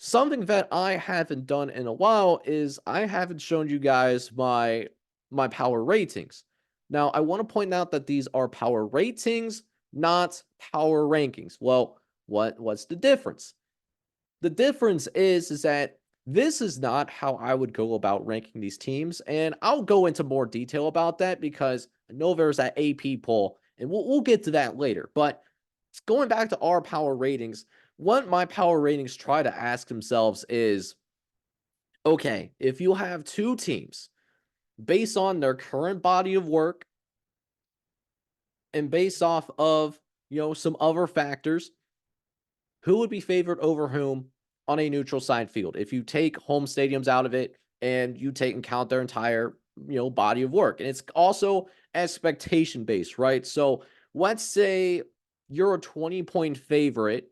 Something that I haven't done in a while is I haven't shown you guys my power ratings. Now, I want to point out that these are power ratings, not power rankings. Well, what's the difference? The difference is that this is not how I would go about ranking these teams, and I'll go into more detail about that because I know there's that AP poll, and we'll get to that later. But going back to our power ratings, what my power ratings try to ask themselves is, okay, if you have two teams based on their current body of work and based off of, some other factors, who would be favored over whom on a neutral side field? If you take home stadiums out of it and you take and count their entire, body of work. And it's also expectation based, right? So let's say you're a 20-point favorite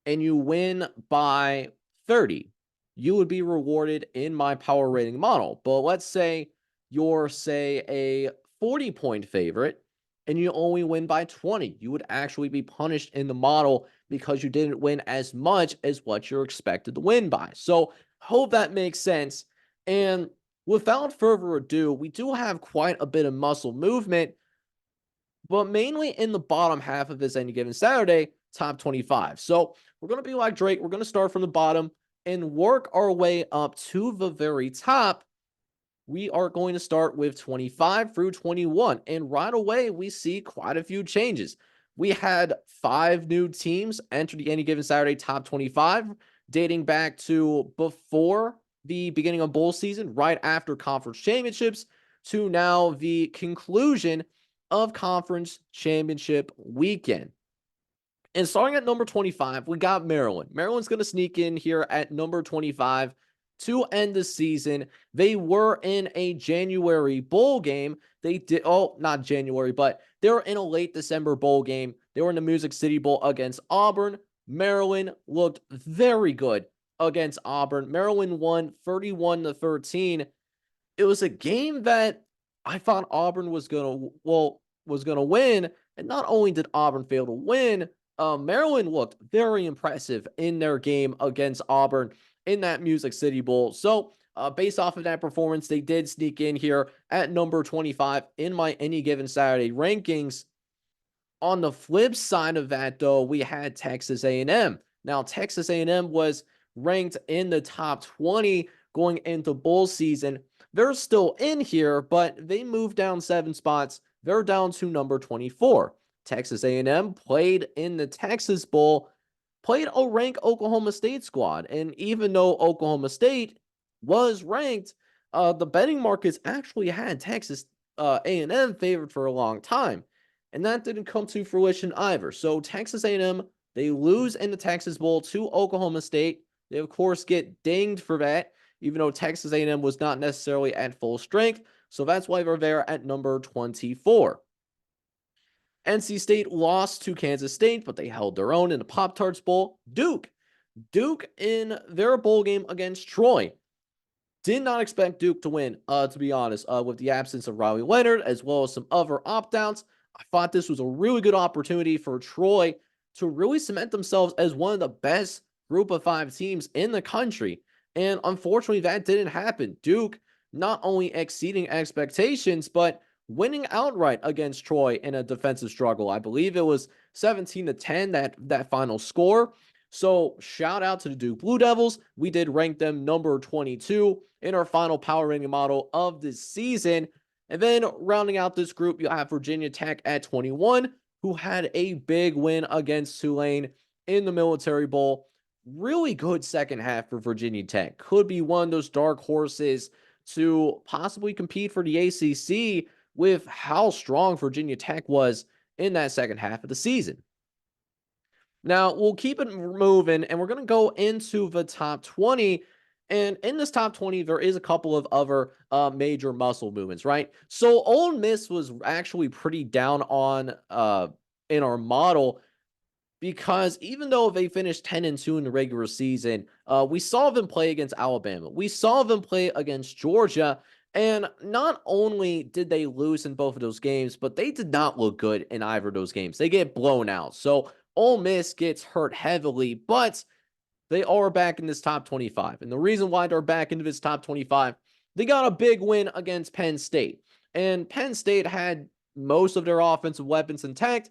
and you win by 30, you would be rewarded in my power rating model. But let's say you're, say, a 40-point favorite and you only win by 20. You would actually be punished in the model because you didn't win as much as what you're expected to win by. So, hope that makes sense. And without further ado, we do have quite a bit of muscle movement, but mainly in the bottom half of this any given Saturday, top 25. So we're going to be like Drake. We're going to start from the bottom and work our way up to the very top. We are going to start with 25 through 21. And right away, we see quite a few changes. We had 5 new teams enter the any given Saturday top 25, dating back to before the beginning of bowl season, right after conference championships, to now the conclusion of conference championship weekend. And starting at number 25, we got Maryland. Maryland's going to sneak in here at number 25 to end the season. They were in a January bowl game. They did, not January, but they were in a late December bowl game. They were in the Music City Bowl against Auburn. Maryland looked very good against Auburn. Maryland won 31-13. It was a game that I thought Auburn was gonna win, and not only did Auburn fail to win, Maryland looked very impressive in their game against Auburn in that Music City Bowl. So, based off of that performance, they did sneak in here at number 25 in my any given Saturday rankings. On the flip side of that, though, we had Texas A&M. Now, Texas A&M was ranked in the top 20 going into bowl season. They're still in here, but they moved down 7 spots. They're down to number 24. Texas A&M played in the Texas Bowl, played a ranked Oklahoma State squad, and even though Oklahoma State was ranked, the betting markets actually had Texas A&M favored for a long time, and that didn't come to fruition either. So Texas A&M, they lose in the Texas Bowl to Oklahoma State. They of course get dinged for that, even though Texas A&M was not necessarily at full strength. So that's why they're there at number 24. NC State lost to Kansas State, but they held their own in the Pop-Tarts Bowl. Duke in their bowl game against Troy. Did not expect Duke to win, to be honest, with the absence of Riley Leonard, as well as some other opt-outs. I thought this was a really good opportunity for Troy to really cement themselves as one of the best group of 5 teams in the country. And unfortunately, that didn't happen. Duke not only exceeding expectations, but winning outright against Troy in a defensive struggle. I believe it was 17-10, that final score. So shout out to the Duke Blue Devils. We did rank them number 22 in our final power ranking model of this season. And then rounding out this group, you have Virginia Tech at 21, who had a big win against Tulane in the Military Bowl. Really good second half for Virginia Tech. Could be one of those dark horses to possibly compete for the ACC with how strong Virginia Tech was in that second half of the season. Now, we'll keep it moving, and we're going to go into the top 20. And in this top 20, there is a couple of other major muscle movements, right? So Ole Miss was actually pretty down on in our model because even though they finished 10-2 in the regular season, we saw them play against Alabama. We saw them play against Georgia. And not only did they lose in both of those games, but they did not look good in either of those games. They get blown out. So Ole Miss gets hurt heavily, but They are back in this top 25. And the reason why they're back into this top 25, they got a big win against Penn State. And Penn State had most of their offensive weapons intact.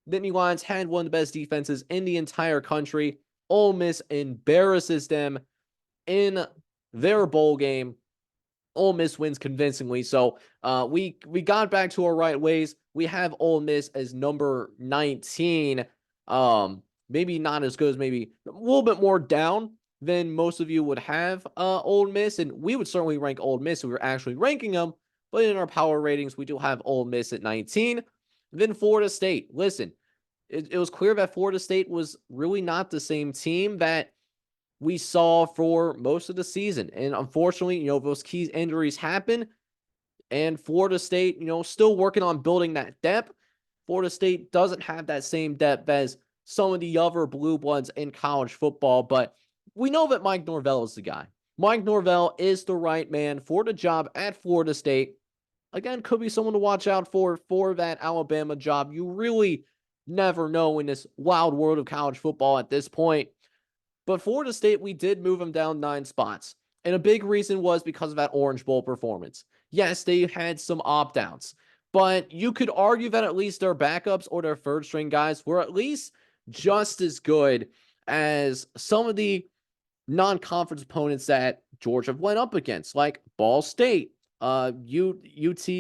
Nittany Lions had one of the best defenses in the entire country. Ole Miss embarrasses them in their bowl game. Ole Miss wins convincingly. So we got back to our right ways. We have Ole Miss as number 19. Maybe not as good as maybe a little bit more down than most of you would have Ole Miss. And we would certainly rank Ole Miss if we were actually ranking them. But in our power ratings, we do have Ole Miss at 19. Then Florida State. Listen, it was clear that Florida State was really not the same team that we saw for most of the season. And unfortunately, those key injuries happen. And Florida State, still working on building that depth. Florida State doesn't have that same depth as some of the other blue bloods in college football. But we know that Mike Norvell is the guy. Mike Norvell is the right man for the job at Florida State. Again, could be someone to watch out for that Alabama job. You really never know in this wild world of college football at this point. But Florida State, we did move them down 9 spots. And a big reason was because of that Orange Bowl performance. Yes, they had some opt-outs. But you could argue that at least their backups or their third-string guys were at least just as good as some of the non-conference opponents that Georgia went up against, like Ball State, Tennessee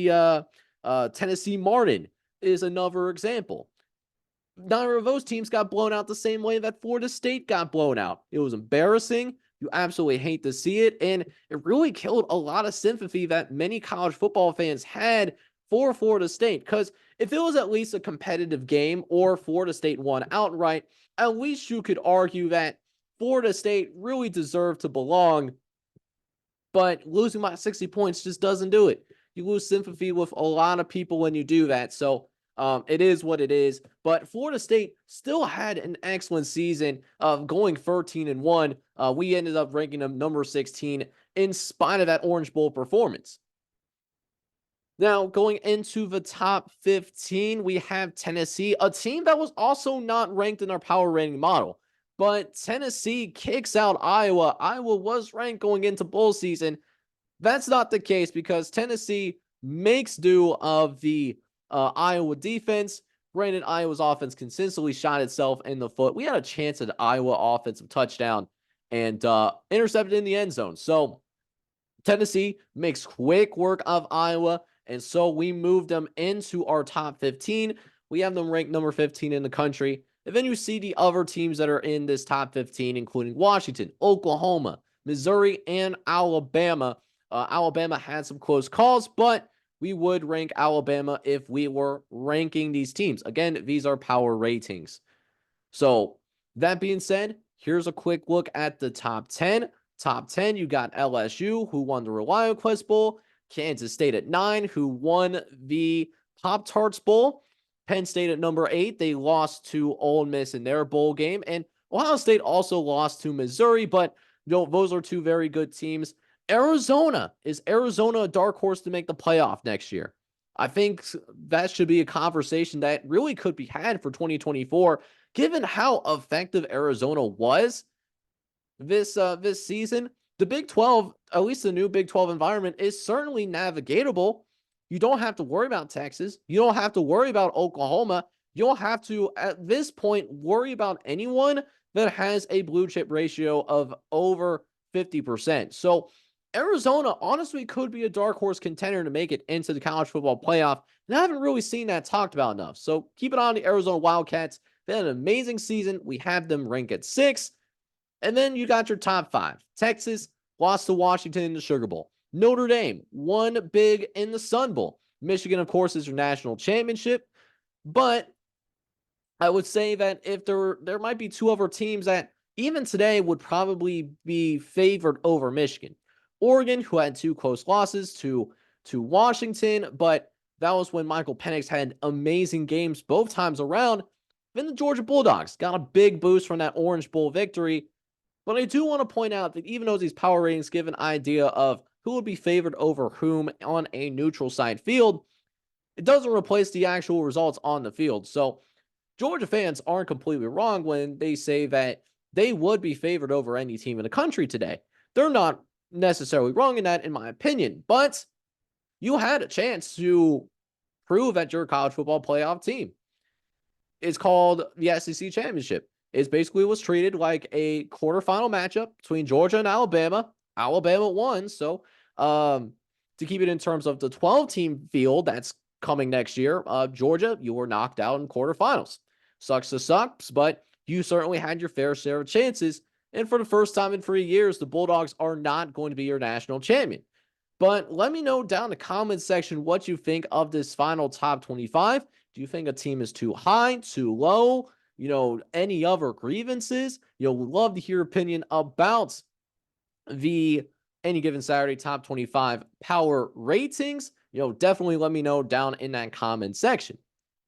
Martin is another example. Neither of those teams got blown out the same way that Florida State got blown out. It was embarrassing. You absolutely hate to see it. And it really killed a lot of sympathy that many college football fans had for Florida State. Because if it was at least a competitive game or Florida State won outright, at least you could argue that Florida State really deserved to belong. But losing by 60 points just doesn't do it. You lose sympathy with a lot of people when you do that. So it is what it is. But Florida State still had an excellent season of going 13-1. We ended up ranking them number 16 in spite of that Orange Bowl performance. Now, going into the top 15, we have Tennessee, a team that was also not ranked in our power rating model. But Tennessee kicks out Iowa. Iowa was ranked going into bowl season. That's not the case because Tennessee makes do of the Iowa defense. Granted, Iowa's offense consistently shot itself in the foot. We had a chance at Iowa offensive touchdown and intercepted in the end zone. So Tennessee makes quick work of Iowa, and so we moved them into our top 15. We have them ranked number 15 in the country. And then you see the other teams that are in this top 15, including Washington, Oklahoma, Missouri, and Alabama. Alabama had some close calls, but we would rank Alabama if we were ranking these teams. Again, these are power ratings. So that being said, here's a quick look at the top 10. Top 10, you got LSU, who won the ReliaQuest Bowl. Kansas State at 9, who won the Pop-Tarts Bowl. Penn State at number 8, they lost to Ole Miss in their bowl game. And Ohio State also lost to Missouri, but those are two very good teams. Arizona, is Arizona a dark horse to make the playoff next year? I think that should be a conversation that really could be had for 2024, given how effective Arizona was this season. The Big 12, at least the new Big 12 environment, is certainly navigatable. You don't have to worry about Texas. You don't have to worry about Oklahoma. You don't have to, at this point, worry about anyone that has a blue chip ratio of over 50%. So Arizona honestly could be a dark horse contender to make it into the college football playoff. And I haven't really seen that talked about enough. So keep it on the Arizona Wildcats. They had an amazing season. We have them ranked at 6. And then you got your top 5. Texas lost to Washington in the Sugar Bowl. Notre Dame won big in the Sun Bowl. Michigan, of course, is your national championship. But I would say that if there might be 2 other teams that even today would probably be favored over Michigan. Oregon, who had 2 close losses to Washington, but that was when Michael Penix had amazing games both times around. Then the Georgia Bulldogs got a big boost from that Orange Bowl victory. But I do want to point out that even though these power ratings give an idea of who would be favored over whom on a neutral side field, it doesn't replace the actual results on the field. So Georgia fans aren't completely wrong when they say that they would be favored over any team in the country today. They're not necessarily wrong in that, in my opinion, but you had a chance to prove that you're a college football playoff team. It's called the SEC Championship. It basically was treated like a quarterfinal matchup between Georgia and Alabama. Alabama won. So, to keep it in terms of the 12-team field that's coming next year, Georgia, you were knocked out in quarterfinals. Sucks to sucks, but you certainly had your fair share of chances. And for the first time in 3 years, the Bulldogs are not going to be your national champion. But let me know down in the comments section what you think of this final top 25. Do you think a team is too high, too low? Any other grievances? We'd love to hear your opinion about the Any Given Saturday top 25 power ratings. Definitely let me know down in that comment section.